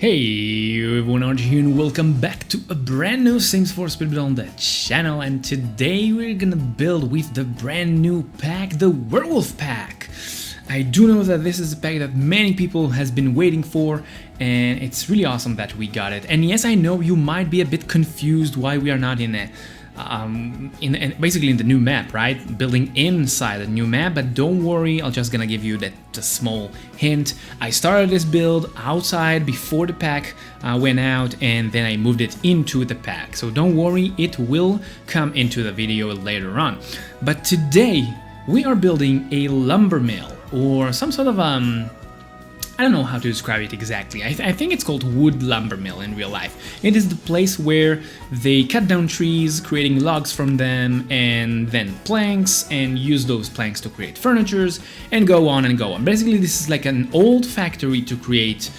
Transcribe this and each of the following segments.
Hey everyone, RG here and welcome back to a brand new Things for Speed on the channel, and today we're gonna build with the brand new pack, the Werewolf pack. I do know that this is a pack that many people has been waiting for, and it's really awesome that we got it. And yes, I know you might be a bit confused why we are not in a basically in the new map, right? Building inside the new map, but don't worry, I'm just gonna give you that small hint. I started this build outside before the pack went out, and then I moved it into the pack. So don't worry, it will come into the video later on. But today we are building a lumber mill, or some sort of I don't know how to describe it exactly. I think it's called wood lumber mill in real life. It is the place where they cut down trees, creating logs from them, and then planks, and use those planks to create furnitures, and go on and go on. Basically, this is like an old factory to create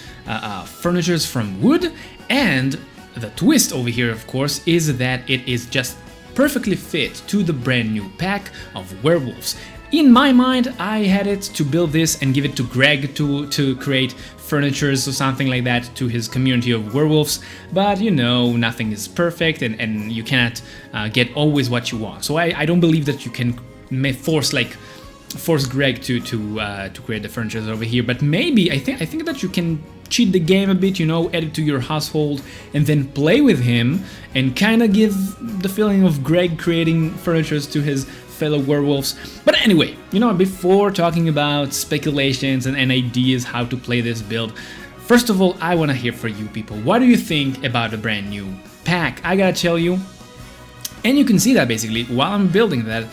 furnitures from wood, and the twist over here, of course, is that it is just perfectly fit to the brand new pack of werewolves. In my mind, I had it to build this and give it to Greg to create furnitures or something like that to his community of werewolves, but you know, nothing is perfect, and you cannot get always what you want. So I don't believe that you can force Greg to create the furnitures over here, but maybe I think that you can cheat the game a bit, you know, add it to your household and then play with him and kind of give the feeling of Greg creating furnitures to his fellow werewolves. But anyway, you know, before talking about speculations and ideas how to play this build, first of all, I want to hear from you people. What do you think about the brand new pack? I gotta tell you, and you can see that basically while I'm building that,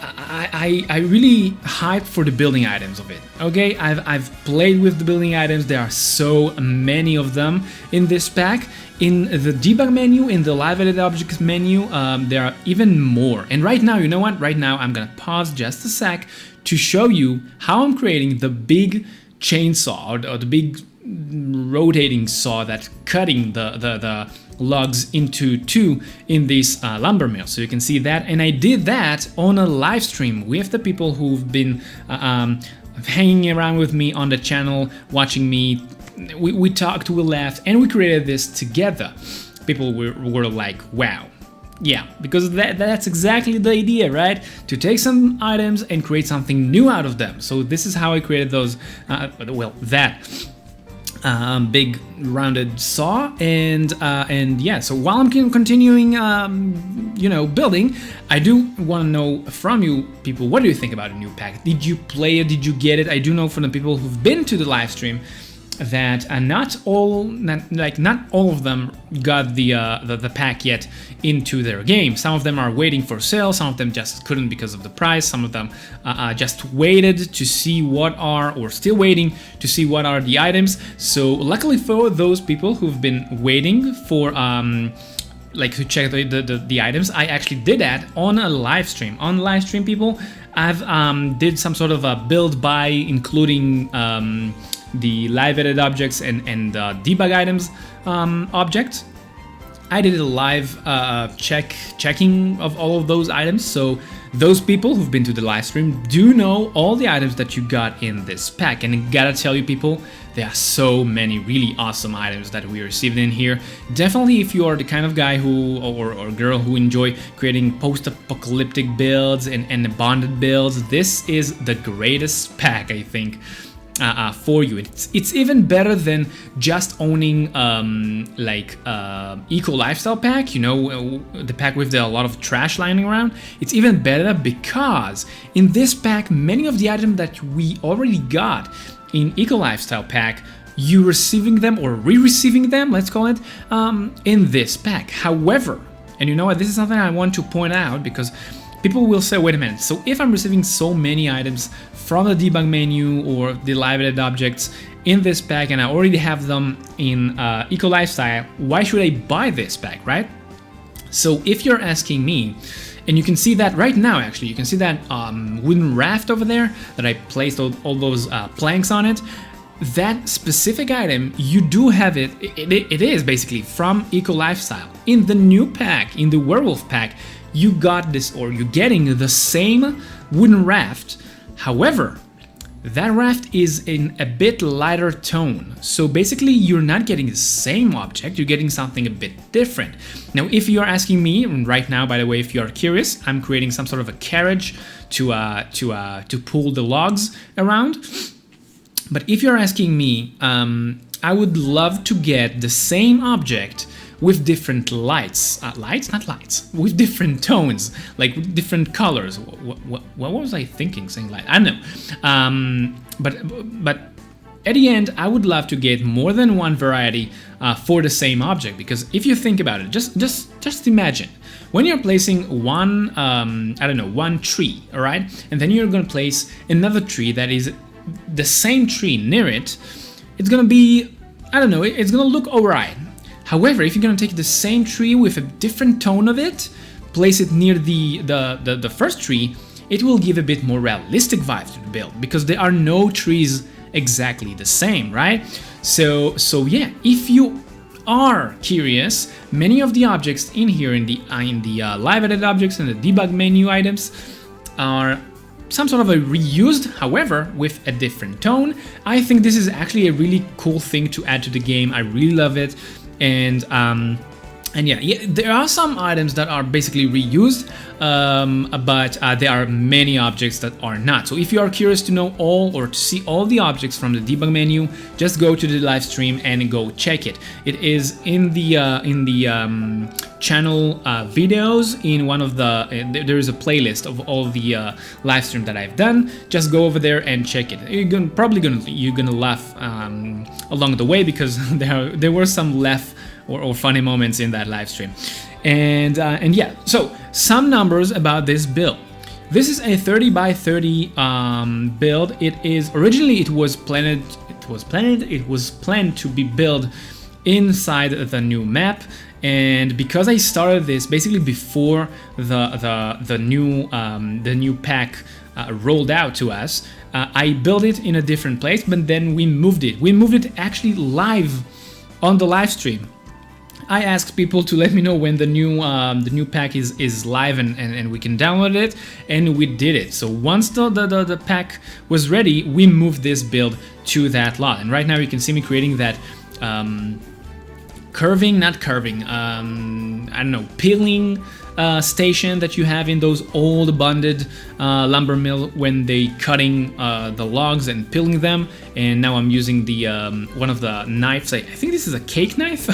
I really hyped for the building items of it. Okay, I've played with the building items. There are so many of them in this pack. In the debug menu, in the live edit objects menu, there are even more. And right now, you know what? Right now, I'm gonna pause just a sec to show you how I'm creating the big chainsaw, or the big rotating saw that's cutting the logs into two in this lumber mill. So you can see that, and I did that on a live stream with the people who've been hanging around with me on the channel, watching me. We talked, we laughed, and we created this together. People were like, wow. Yeah, because that's exactly the idea, right? To take some items and create something new out of them. So this is how I created those, big rounded saw, and yeah. So while I'm continuing, you know, building, I do want to know from you people, what do you think about a new pack? Did you play it? Did you get it? I do know from the people who've been to the live stream that not all of them got the pack yet into their game. Some of them are waiting for sale, some of them just couldn't because of the price, some of them just waited to see what are, or still waiting to see what are the items. So luckily for those people who've been waiting for to check the items, I actually did that on a live stream. On live stream, people, I've did some sort of a build by including the live edit objects and debug items object. I did a live checking of all of those items, so those people who've been to the live stream do know all the items that you got in this pack. And I gotta tell you people, there are so many really awesome items that we received in here. Definitely, if you are the kind of guy who or girl who enjoy creating post-apocalyptic builds and bonded builds, this is the greatest pack, I think, for you. It's even better than just owning eco lifestyle pack, you know, the pack with a lot of trash lying around. It's even better because in this pack, many of the items that we already got in eco lifestyle pack, you receiving them or re-receiving them, let's call it, in this pack. However, and you know what, this is something I want to point out, because people will say, wait a minute, so if I'm receiving so many items from the debug menu or the live edit objects in this pack, and I already have them in Eco Lifestyle, why should I buy this pack, right? So if you're asking me, and you can see that right now, actually, you can see that wooden raft over there that I placed all those planks on it. That specific item, you do have it. It is basically from Eco Lifestyle. In the new pack, in the Werewolf pack, you got this, or you're getting the same wooden raft. However, that raft is in a bit lighter tone. So basically you're not getting the same object, you're getting something a bit different. Now, if you're asking me right now, by the way, if you're curious, I'm creating some sort of a carriage to pull the logs around. But if you're asking me, I would love to get the same object with different lights, with different tones, like with different colors. What was I thinking saying light? I don't know. But at the end, I would love to get more than one variety for the same object, because if you think about it, just imagine when you're placing one, I don't know, one tree, all right, and then you're gonna place another tree that is the same tree near it. It's gonna be, I don't know, it's gonna look alright. However, if you're gonna take the same tree with a different tone of it, place it near the first tree, it will give a bit more realistic vibe to the build, because there are no trees exactly the same, right? So yeah, if you are curious, many of the objects in here in the live edit objects and the debug menu items are some sort of a reused, however, with a different tone. I think this is actually a really cool thing to add to the game. I really love it. And yeah, there are some items that are basically reused, but there are many objects that are not. So if you are curious to know all or to see all the objects from the debug menu, just go to the live stream and go check it. It is in the channel videos. In one of the there is a playlist of all the live stream that I've done. Just go over there and check it. You're probably gonna laugh along the way, because there were some laugh or funny moments in that live stream. And yeah, so some numbers about this build. This is a 30 by 30 build. It was planned to be built inside the new map, and because I started this basically before the new pack rolled out to us, I built it in a different place, but then we moved it. We moved it actually live on the live stream. I asked people to let me know when the new pack is live and we can download it, and we did it. So once the pack was ready, we moved this build to that lot, and right now you can see me creating that peeling station that you have in those old bonded lumber mill when they cutting the logs and peeling them. And now I'm using the one of the knives. I think this is a cake knife.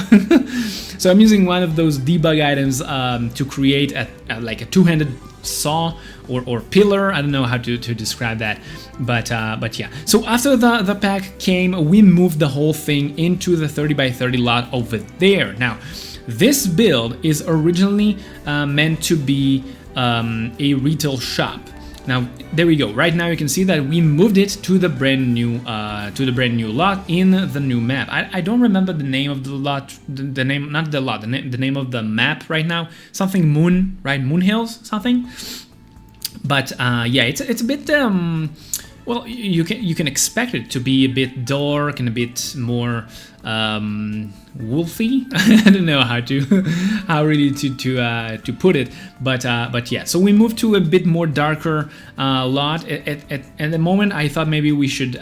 So I'm using one of those debug items to create like a two-handed saw or pillar. I don't know how to describe that, but yeah. So after the pack came, we moved the whole thing into the 30 by 30 lot over there. Now, this build is originally meant to be a retail shop. Now there we go. Right now you can see that we moved it to the brand new lot in the new map. I don't remember the name of the lot, the name, not the lot, the name of the map right now. Something Moon, right? Moon Hills, something. But yeah, it's a bit well, you can expect it to be a bit dark and a bit more wolfy. I don't know how really to put it, but yeah. So we moved to a bit more darker lot. At the moment, I thought maybe we should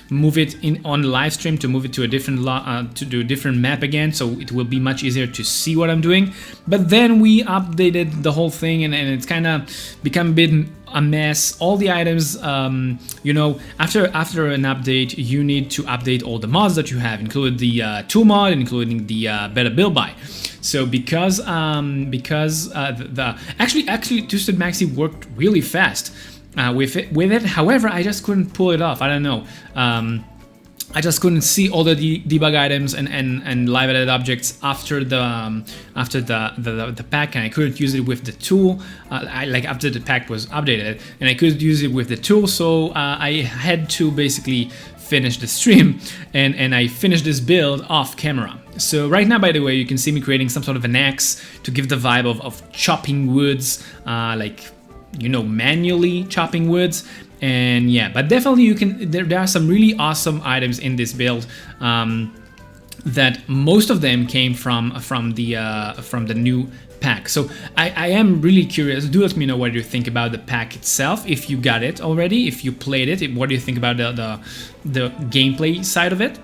move it on live stream, to move it to a different lot, to do a different map again, so it will be much easier to see what I'm doing. But then we updated the whole thing, and it's kind of become a bit a mess. All the items, you know, after an update, you need to update all the mods that you have, including the tool mod, including the better build buy. So because actually Twisted Maxi worked really fast with it. However, I just couldn't pull it off. I don't know. I just couldn't see all the debug items and live edit objects after the pack, and I couldn't use it with the tool. Like after the pack was updated, and I couldn't use it with the tool, so I had to basically finish the stream, and I finished this build off camera. So right now, by the way, you can see me creating some sort of an axe to give the vibe of chopping woods, like, you know, manually chopping woods. And yeah, but definitely you can, there are some really awesome items in this build. that most of them came from the new pack. So I am really curious. Do let me know what you think about the pack itself, if you got it already, if you played it, what do you think about the gameplay side of it,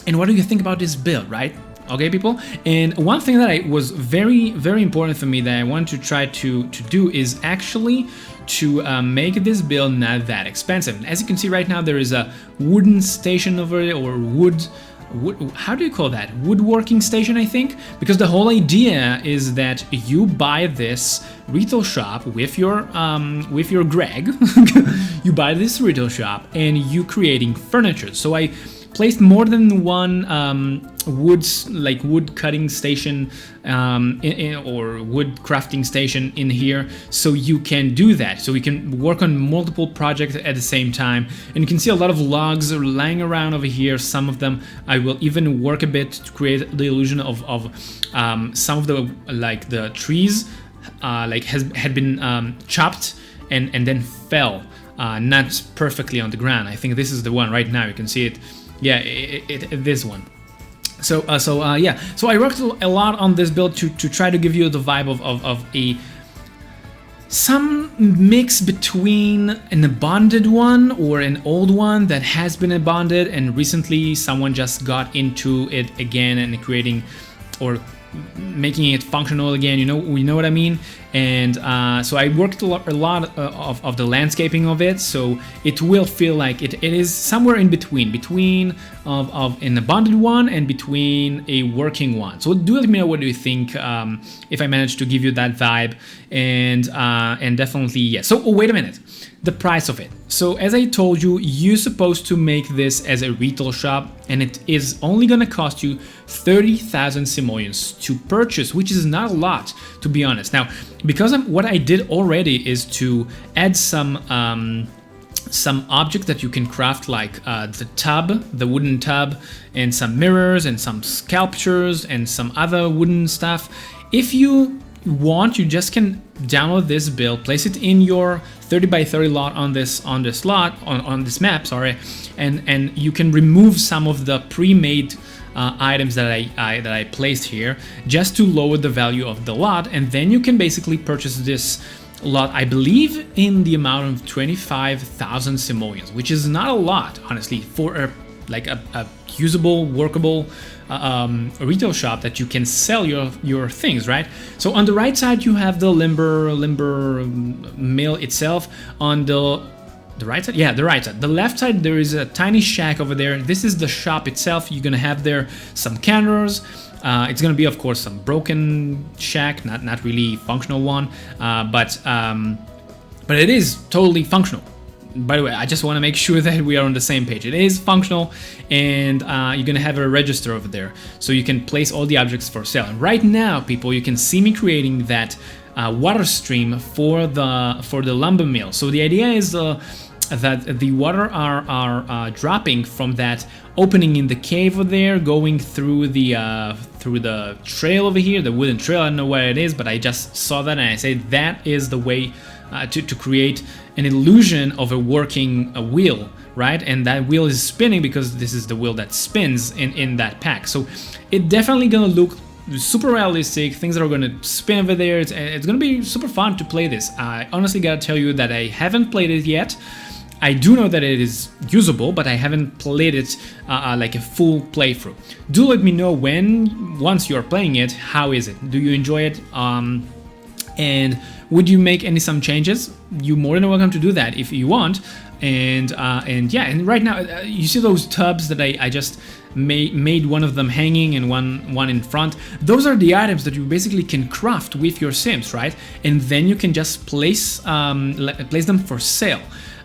and what do you think about this build, right? Okay, people. And one thing that was very important for me that I want to try to do is actually to make this build not that expensive. As you can see right now, there is a wooden station over there, or wood, how do you call that? Woodworking station, I think, because the whole idea is that you buy this retail shop with your Greg. You buy this retail shop and you creating furniture. So I placed more than one wood cutting station or wood crafting station in here, so you can do that. So we can work on multiple projects at the same time. And you can see a lot of logs are lying around over here. Some of them I will even work a bit to create the illusion of some of the trees had been chopped and then fell not perfectly on the ground. I think this is the one right now. You can see it. Yeah, this one. So yeah. So I worked a lot on this build to try to give you the vibe of some mix between an abandoned one or an old one that has been abandoned, and recently someone just got into it again and creating or making it functional again. We know what I mean. And so I worked a lot of the landscaping of it, so it will feel like it is somewhere in between of an abandoned one and between a working one. So do let me know what do you think, if I managed to give you that vibe. And definitely, yeah. So wait a minute, the price of it. So as I told you, you're supposed to make this as a retail shop, and it is only gonna cost you 30,000 simoleons to purchase, which is not a lot, to be honest. Now, because what I did already is to add some objects that you can craft, like the wooden tub, and some mirrors and some sculptures and some other wooden stuff. If you want, you just can download this build, place it in your 30 by 30 lot on this map, sorry, and you can remove some of the pre-made items that I placed here, just to lower the value of the lot, and then you can basically purchase this lot, I believe, in the amount of 25,000 simoleons, which is not a lot, honestly, for a usable, workable retail shop that you can sell your things, right? So on the right side you have the lumber mill itself. On the right side, yeah, the right side. The left side, there is a tiny shack over there. This is the shop itself. You're gonna have there some counters. It's gonna be, of course, some broken shack, not really functional one, but it is totally functional. By the way, I just want to make sure that we are on the same page. It is functional, and you're gonna have a register over there, so you can place all the objects for sale. And right now, people, you can see me creating that water stream for the lumber mill. So the idea is that the water are dropping from that opening in the cave over there, going through the trail over here, the wooden trail. I don't know what it is, but I just saw that and I said that is the way to create an illusion of a working wheel, right? And that wheel is spinning because this is the wheel that spins in that pack. So it definitely gonna look super realistic, things that are gonna spin over there. It's gonna be super fun to play this. I honestly gotta tell you that I haven't played it yet. I do know that it is usable, but I haven't played it like a full playthrough. Do let me know once you're playing it, how is it? Do you enjoy it? And would you make some changes? You're more than welcome to do that if you want. And yeah, and right now you see those tubs that I just made one of them hanging and one in front. Those are the items that you basically can craft with your Sims, right? And then you can just place them for sale.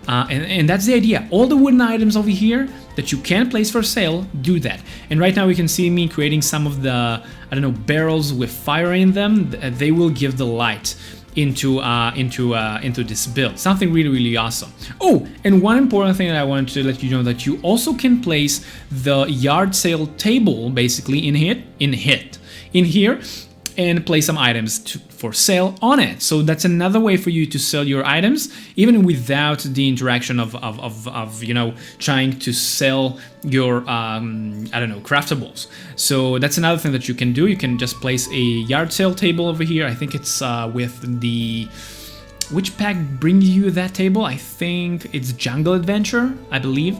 And that's the idea. All the wooden items over here that you can place for sale, do that. And right now we can see me creating some of the, I don't know, barrels with fire in them. They will give the light into this build. Something really, really awesome. Oh, and one important thing that I wanted to let you know, that you also can place the yard sale table basically in here. and place some items for sale on it. So that's another way for you to sell your items, even without the interaction of you know, trying to sell your I don't know, craftables. So that's another thing that you can do. You can just place a yard sale table over here. I think it's with the, which pack brings you that table? I think it's Jungle Adventure, I believe.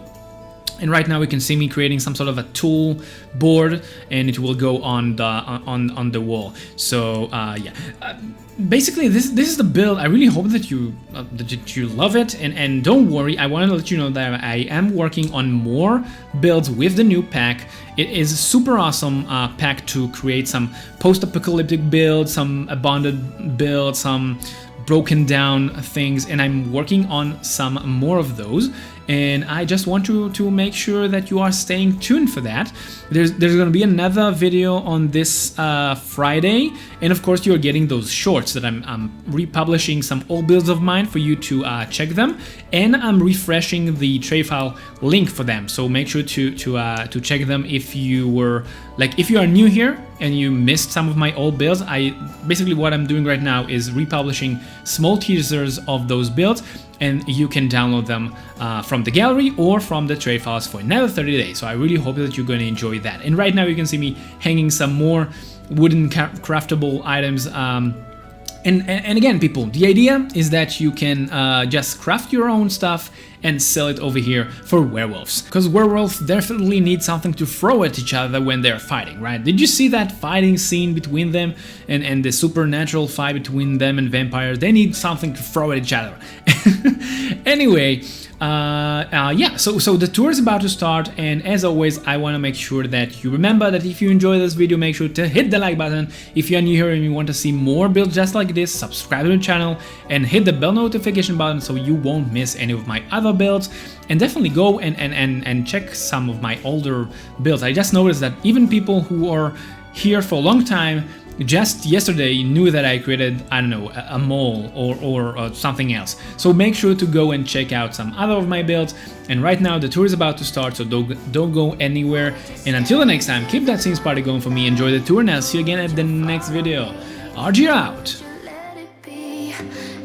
And right now we can see me creating some sort of a tool board, and it will go on the wall. So yeah, basically this is the build. I really hope that you love it, and don't worry, I want to let you know that I am working on more builds with the new pack. It is a super awesome pack to create some post-apocalyptic builds, some abandoned builds, some broken down things, and I'm working on some more of those. And I just want to make sure that you are staying tuned for that. There's going to be another video on this Friday, and of course you're getting those shorts that I'm republishing some old builds of mine for you to check them, and I'm refreshing the Trey File link for them. So make sure to check them if you were if you are new here and you missed some of my old builds. Basically what I'm doing right now is republishing small teasers of those builds, and you can download them from the gallery or from the Trey Files for another 30 days. So I really hope that you're going to enjoy that. And right now you can see me hanging some more wooden craftable items. And again, people, the idea is that you can just craft your own stuff and sell it over here for werewolves. Because werewolves definitely need something to throw at each other when they're fighting, right? Did you see that fighting scene between them and the supernatural fight between them and vampires? They need something to throw at each other. Anyway, yeah, so the tour is about to start, and as always I want to make sure that you remember that if you enjoy this video, make sure to hit the like button. If you are new here and you want to see more builds just like this, subscribe to the channel and hit the bell notification button so you won't miss any of my other builds. And definitely go and check some of my older builds. I just noticed that even people who are here for a long time just yesterday knew that I created, I don't know, a mole or something else. So make sure to go and check out some other of my builds. And right now the tour is about to start, so don't go anywhere. And until the next time, keep that Sims party going for me. Enjoy the tour, and I'll see you again at the next video. RGR out.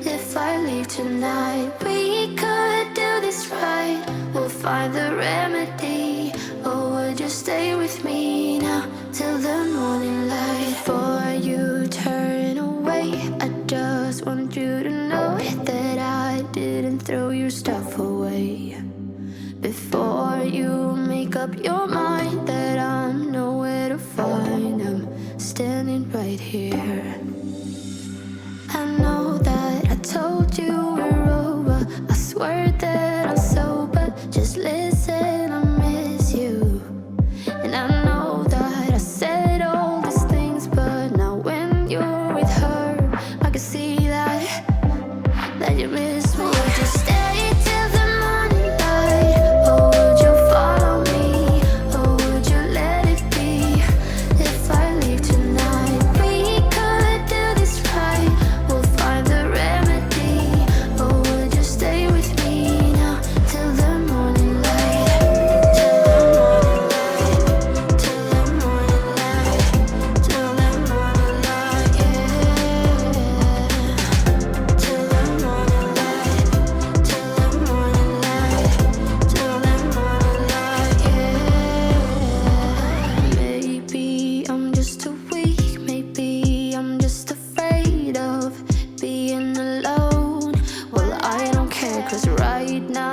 If I leave tonight, we could do this right. We'll find the remedy. Or would you stay with me now till the morning light? Before you turn away, I just want you to know that I didn't throw your stuff away. Before you make up your mind that I'm nowhere to find, I'm standing right here. I know that I told you we're over. I swear that I'm sober. Just listen, I miss you. And I know that I said all these things, but now when you're with her, I can see that you miss me. Would you stay till the morning light? Or would you follow me? Or would you let it be? If I leave tonight, we could do this right. We'll find the remedy. Or would you stay with me now till the morning light? Till the morning light. Till the morning light. Till the morning light, yeah. Till the morning light. Till the morning light. Till the morning light, yeah. Maybe I'm just too weak. Maybe I'm just afraid of being alone. Well, I don't care, 'cause right now